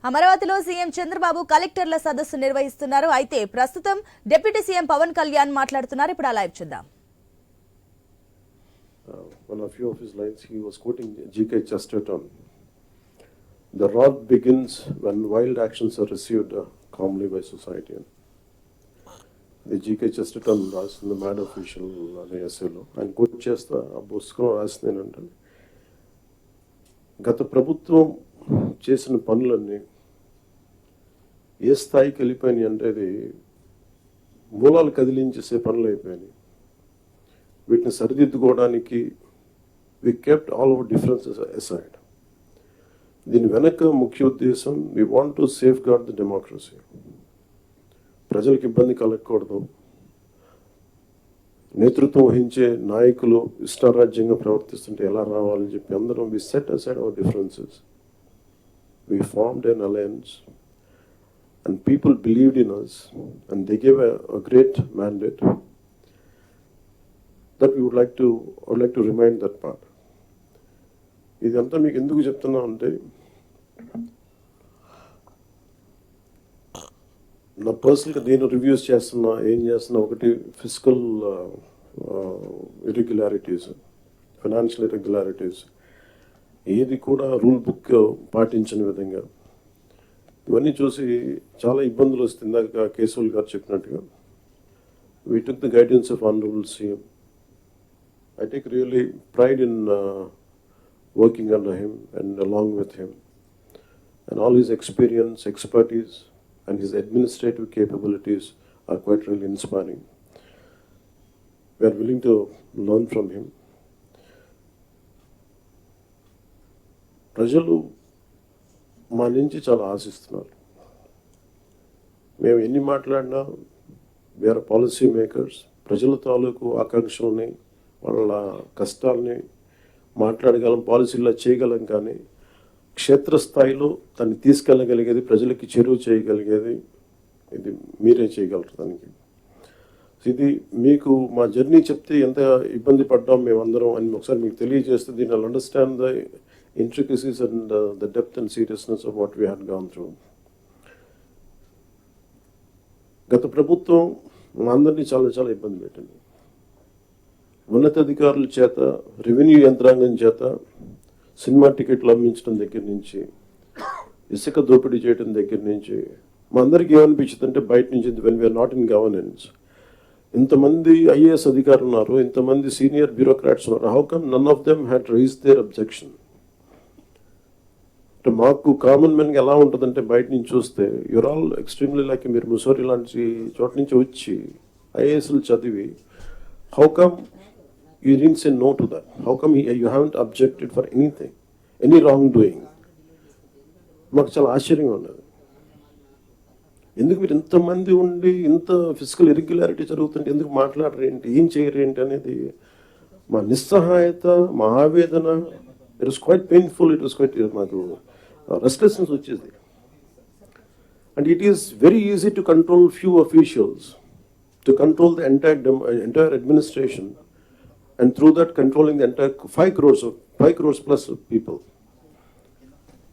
అమరావతిలో సీఎం చంద్రబాబు కలెక్టర్ల సదస్సు నిర్వహిస్తున్నారు. అయితే ప్రస్తుతం డిప్యూటీ సీఎం పవన్ కళ్యాణ్ మాట్లాడుతున్నారు. ఇప్పుడు ఆ లైవ్ చూద్దాం. On a few of his lines, he was quoting G.K. Chesterton. The wrath begins when wild actions are received calmly by society. The G.K. Chesterton రాసిన The Mad Official అనే ఎస్సేలో ఆయన coat చేస్తా ఆ పుస్తకం రాసింది ఏంటంటే, గత ప్రభుత్వం చేసిన పనులన్నీ ఏ స్థాయికి వెళ్ళిపోయినాయి అంటే అది మూలాలు కదిలించేసే పనులు అయిపోయినాయి. వీటిని సరిదిద్దుకోవడానికి we kept all our differences aside. దీని వెనక ముఖ్య ఉద్దేశం we want to safeguard the democracy. ప్రజలకు ఇబ్బంది కలగకూడదు. నేతృత్వం వహించే నాయకులు ఇష్టారాజ్యంగా ప్రవర్తిస్తుంటే ఎలా రావాలని చెప్పి అందరం we set aside our differences. We formed an alliance and people believed in us and they gave a great mandate that we would like to remind that part. ఇదంతా మీకు ఎందుకు చెప్తున్నా అంటే, నా పర్సనల్గా నేను రివ్యూస్ చేస్తున్నా, ఏం చేస్తున్నా, ఒకటి ఫిజికల్ ఇర్రెగ్యులారిటీస్, ఫైనాన్షియల్ ఇర్రెగ్యులారిటీస్, ఏది కూడా రూల్ బుక్ పాటించని విధంగా ఇవన్నీ చూసి చాలా ఇబ్బందులు వస్తుంది. ఇందాక కేశవుల్ గారు చెప్పినట్టుగా we took the guidance of Honorable CM. I take really pride in working under him and along with him, and all his experience, expertise and his administrative capabilities are quite really inspiring. We are willing to learn from him. ప్రజలు మా నుంచి చాలా ఆశిస్తున్నారు. మేము ఎన్ని మాట్లాడినా వేరే policy makers ప్రజల తాలూకు ఆకాంక్షల్ని, వాళ్ళ కష్టాలని మాట్లాడగలం, పాలసీల్లో చేయగలం. కానీ క్షేత్రస్థాయిలో దాన్ని తీసుకెళ్ళగలిగేది, ప్రజలకి చెరువు చేయగలిగేది ఇది మీరే చేయగలరు. దానికి ఇది మీకు మా జర్నీ చెప్తే ఎంత ఇబ్బంది పడ్డాం మేమందరం అని ఒకసారి మీకు తెలియజేస్తే దీన్ని understand the intricacies and the depth and seriousness of what we had gone through. గత ప్రభుత్వం అందరినీ చాలా చాలా ఇబ్బంది పెట్టింది. ఉన్నతాధికారుల చేత, రెవెన్యూ యంత్రాంగం చేత సినిమా టికెట్లు అమ్మించడం దగ్గర నుంచి, ఇసుక దోపిడీ చేయడం దగ్గర నుంచి మా అందరికీ ఏమనిపించింది అంటే, బయట నుంచి when we're not in governance, ఇంతమంది ఐఏఎస్ అధికారులు ఉన్నారు, ఇంతమంది సీనియర్ బ్యూరోక్రాట్స్ ఉన్నారు, how come none of them had raise their objection. మాకు కామన్ మెన్గా ఎలా ఉంటుందంటే, బయట నుంచి చూస్తే యూర్ ఆల్ ఎక్స్ట్రీమ్లీ లైక్, మీరు ముసోరి లాంటి చోట నుంచి వచ్చి ఐఏఎస్లు చదివి, how come you didn't say no to that? How come you haven't objected for anything, any wrong doing? మాకు చాలా ఆశ్చర్యంగా ఉన్నది. ఎందుకు మీరు ఇంతమంది ఉండి ఇంత ఫిజికల్ ఇర్రెగ్యులారిటీ జరుగుతుంటే ఎందుకు మాట్లాడరేంటి, ఏం చేయరేంటి అనేది మా నిస్సహాయత, మా ఆవేదన. It was quite painful. It was quite, మాకు రెస్ట్లెస్నెస్ వచ్చేది. And it is very easy to control few officials, to control the entire administration, and through that controlling the entire 5 crores plus people.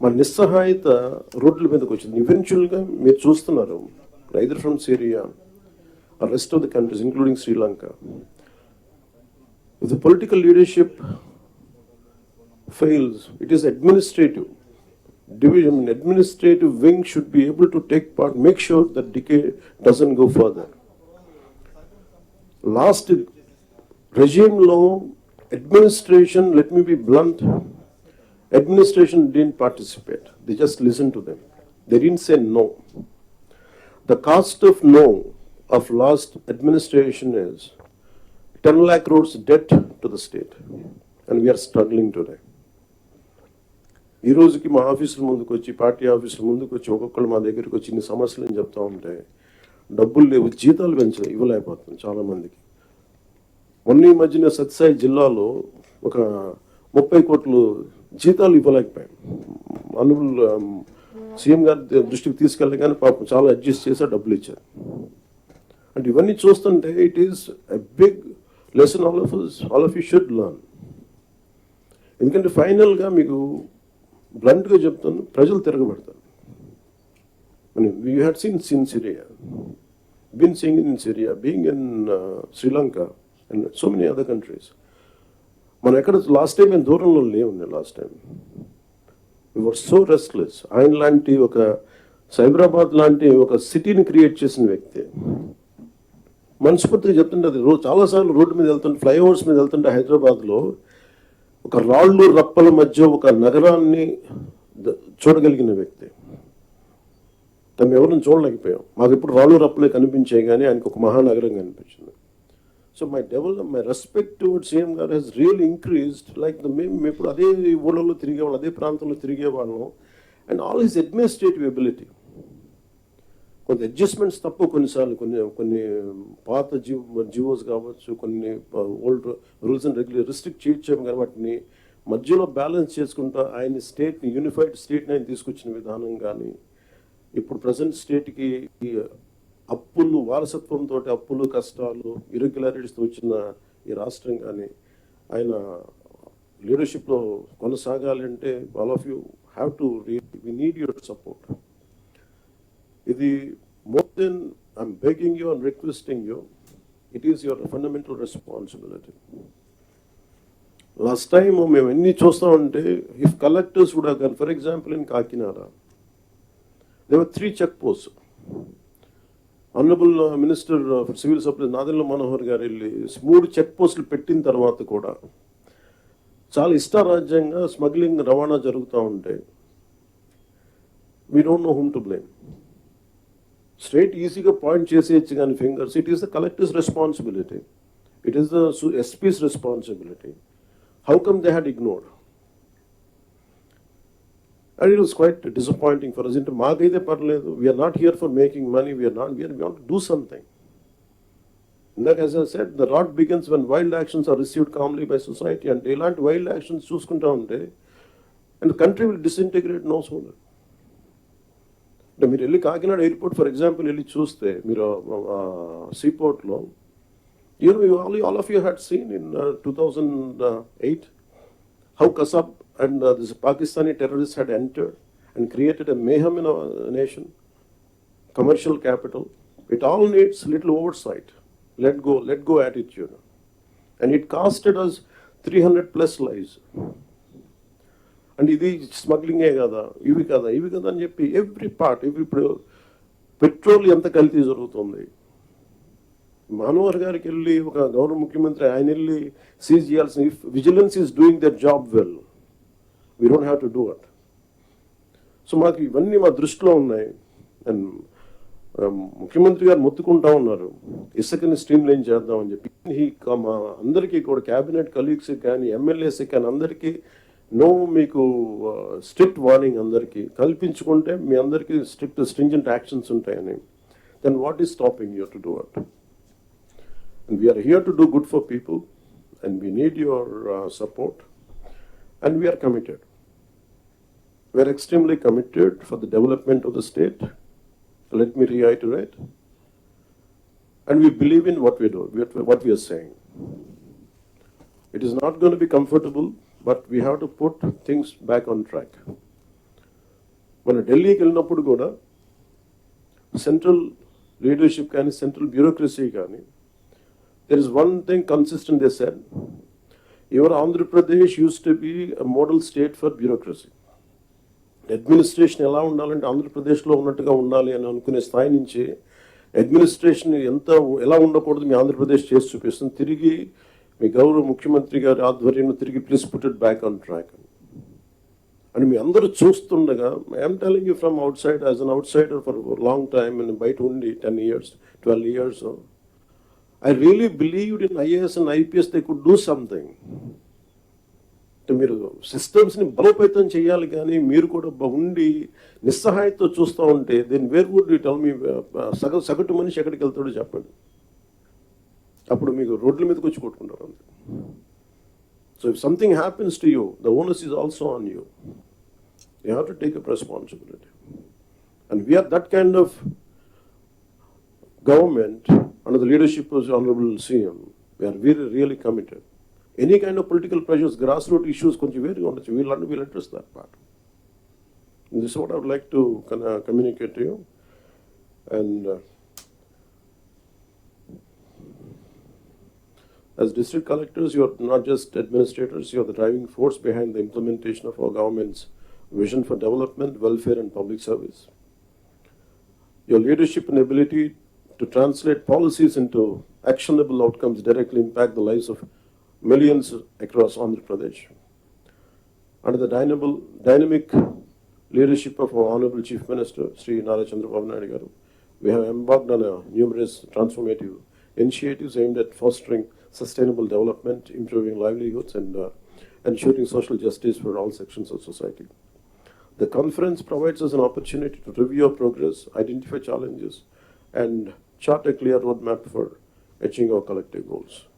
మా నిస్సహాయత రోడ్ల మీదకి వచ్చింది. ఈవెన్చువల్గా మీరు చూస్తున్నారు, either from Syria or rest of the countries including Sri Lanka, if the political leadership fails, it is administrative division. Administrative wing should be able to take part, make sure that decay doesn't go further. Last regime law, administration, let me be blunt, administration didn't participate. They just listened to them. They didn't say no. The cost of no of last administration is 10 lakh crores debt to the state, and we are struggling today. ఈ రోజుకి మా ఆఫీసుల ముందుకు వచ్చి, party ఆఫీసుల ముందుకు వచ్చి ఒక్కొక్కరు మా దగ్గరికి వచ్చి ఇన్ని సమస్యలు అని చెప్తా ఉంటే, డబ్బులు లేవు, జీతాలు ఇవ్వలేకపోతున్నాం చాలామందికి. మొన్న ఈ మధ్యన సత్యసాయి జిల్లాలో ఒక 30 కోట్లు జీతాలు ఇవ్వలేకపోయాం. అనుబుల్ సీఎం గారి దృష్టికి తీసుకెళ్ళి కానీ పాపం చాలా అడ్జస్ట్ చేసి డబ్బులు ఇచ్చారు. అంటే ఇవన్నీ చూస్తుంటే it is a big lesson all of you should learn. ఎందుకంటే ఫైనల్గా మీకు బ్లంట్గా చెప్తాను, ప్రజలు తిరగబడతారు. I mean, we had seen in Syria, been seeing it in Syria, being in Sri Lanka and so many other countries. మనం ఎక్కడ last time మేము దూరంలో లేవుంది. Last time we were so restless. ఆయన లాంటి ఒక సైబరాబాద్ లాంటి ఒక సిటీని క్రియేట్ చేసిన వ్యక్తి మనస్ఫూర్తిగా చెప్తుంటే అది చాలాసార్లు రోడ్డు మీద వెళ్తుంటే, ఫ్లైఓవర్స్ మీద వెళ్తుంటే హైదరాబాద్లో ఒక రాళ్ళు రప్పల మధ్య ఒక నగరాన్ని చూడగలిగిన వ్యక్తి. తను ఎవరిని చూడలేకపోయాం. మాకు ఇప్పుడు రాళ్ళు రప్పలే కనిపించాయి, కానీ ఆయనకు ఒక మహానగరం కనిపించింది. So my respect towards CM గారు హెస్ రియల్లీ ఇంక్రీజ్డ్. లైక్ మేము ఇప్పుడు అదే ఊళ్ళలో తిరిగేవాళ్ళం, అదే ప్రాంతంలో తిరిగేవాళ్ళం. And all his administrative ability, కొంత అడ్జస్ట్మెంట్స్ తప్పు కొన్నిసార్లు, కొన్ని పాత జివోస్ కావచ్చు, కొన్ని old rules and regular restrict చేయొచ్చాము, కానీ వాటిని మధ్యలో బ్యాలెన్స్ చేసుకుంటూ ఆయన స్టేట్ని, యూనిఫైడ్ స్టేట్ని ఆయన తీసుకొచ్చిన విధానం కానీ, ఇప్పుడు ప్రజెంట్ స్టేట్కి అప్పులు, వారసత్వంతో అప్పులు, కష్టాలు, ఇరెగ్యులారిటీస్తో వచ్చిన ఈ రాష్ట్రం కానీ ఆయన లీడర్షిప్లో కొనసాగాలి అంటే all of you have to we need your support. ఇది more than I'm begging you and requesting you, it is your fundamental responsibility. Last time మేము ఎన్ని చూస్తామంటే, if collectors would have gone, for example in Kakinada there were 3 check posts. Honourable minister for civil supplies Nadendla Manohar గారు వెళ్ళి 3 check పోస్టులు పెట్టిన తర్వాత కూడా చాలా ఇష్టారాజ్యంగా స్మగ్లింగ్, రవాణా జరుగుతూ ఉంటే we don't know whom to blame. Straight ఈజీగా పాయింట్ చేసేయచ్చు కానీ fingers, it is the collector's responsibility, it is the SP's responsibility. How come they had ignored? And it was quite disappointing for us. Into maagaide parledu, we are not here for making money, we want to do something. And that, as I said, the rot begins when wild actions are received calmly by society, and ilanti wild actions chuskunta unte and the country will disintegrate no sooner. అంటే మీరు వెళ్ళి Kakinada airport for example వెళ్ళి చూస్తే, మీరు సీపోర్ట్లో, all of you had seen in 2008 how Kasab and this Pakistani terrorists had entered and created a mayhem in our nation, commercial capital. It all needs little oversight, let go attitude. And it costed us 300 plus lives. And ఇది స్మగ్లింగే కదా, ఇవి కదా అని చెప్పి every part, ఇప్పుడు petrol ఎంత కల్తీ జరుగుతుంది. మనోహర్ గారికి వెళ్ళి ఒక గౌరవ ముఖ్యమంత్రి ఆయన వెళ్ళి సీజ్ చేయాల్సిన, if vigilance is doing their job well, we don't have to do it. So మాకు ఇవన్నీ మా దృష్టిలో ఉన్నాయి. అండ్ ముఖ్యమంత్రి గారు మొత్తుకుంటా ఉన్నారు ఇసుకని స్ట్రీమ్ లైన్ చేద్దామని చెప్పి. మా అందరికీ కూడా క్యాబినెట్ కలీగ్స్కి కానీ ఎమ్మెల్యేస్కి కానీ అందరికీ మీకు స్ట్రిక్ట్ వార్నింగ్ అందరికీ కల్పించుకుంటే మీ అందరికీ స్ట్రింజెంట్ యాక్షన్స్ ఉంటాయని. Then what is stopping you to do it? And we're here to do good for people and we need your support. And we are committed. We are extremely committed for the development of the state. Let me reiterate. And we believe in what we do, what we are saying. It is not going to be comfortable, but we have to put things back on track. When Delhi ki vellinappudu kuda central leadership కానీ central bureaucracy కానీ, there is one thing consistent they said. Your Andhra Pradesh used to be a model state for bureaucracy. Administration ఎలా ఉండాలంటే ఆంధ్రప్రదేశ్లో ఉన్నట్టుగా ఉండాలి అని అనుకునే స్థాయి నుంచి అడ్మినిస్ట్రేషన్ ఎలా ఉండకూడదు మీ ఆంధ్రప్రదేశ్ చేసి చూపిస్తుంది. తిరిగి మీ గౌరవ ముఖ్యమంత్రి గారి ఆధ్వర్యంలో తిరిగి please put it back on track అని మీ అందరూ చూస్తుండగా, I'm telling you from out side, as an out cider for long time, నేను బయట ఉండి 10 years, 12 years. I really believed in IAS and IPS they could do something. మీరు సిస్టమ్స్ని బలోపేతం చేయాలి, కానీ మీరు కూడా ఉండి నిస్సహాయతో చూస్తూ ఉంటే then where would you tell me, సగటు మనిషి ఎక్కడికి వెళ్తాడో చెప్పండి. అప్పుడు మీకు రోడ్ల మీదకి వచ్చి కొట్టుకుంటారు అంతే. So if something happens to you, the onus is also on you. You have to take up responsibility. And we're that kind of government under the leadership of the Honorable CM. We are really committed. Any kind of political pressures, grassroots issues, we'll address that part. And this is what I would like to communicate to you. And as district collectors, you are not just administrators, you are the driving force behind the implementation of our government's vision for development, welfare, and public service. Your leadership and ability to translate policies into actionable outcomes directly impact the lives of millions across Andhra Pradesh. Under the dynamic leadership of our Honorable Chief Minister, Sri Nara Chandrababu Naidu garu, we have embarked on numerous transformative initiatives aimed at fostering sustainable development, improving livelihoods, and ensuring social justice for all sections of society. The conference provides us an opportunity to review our progress, identify challenges, and chart a clear roadmap for achieving our collective goals.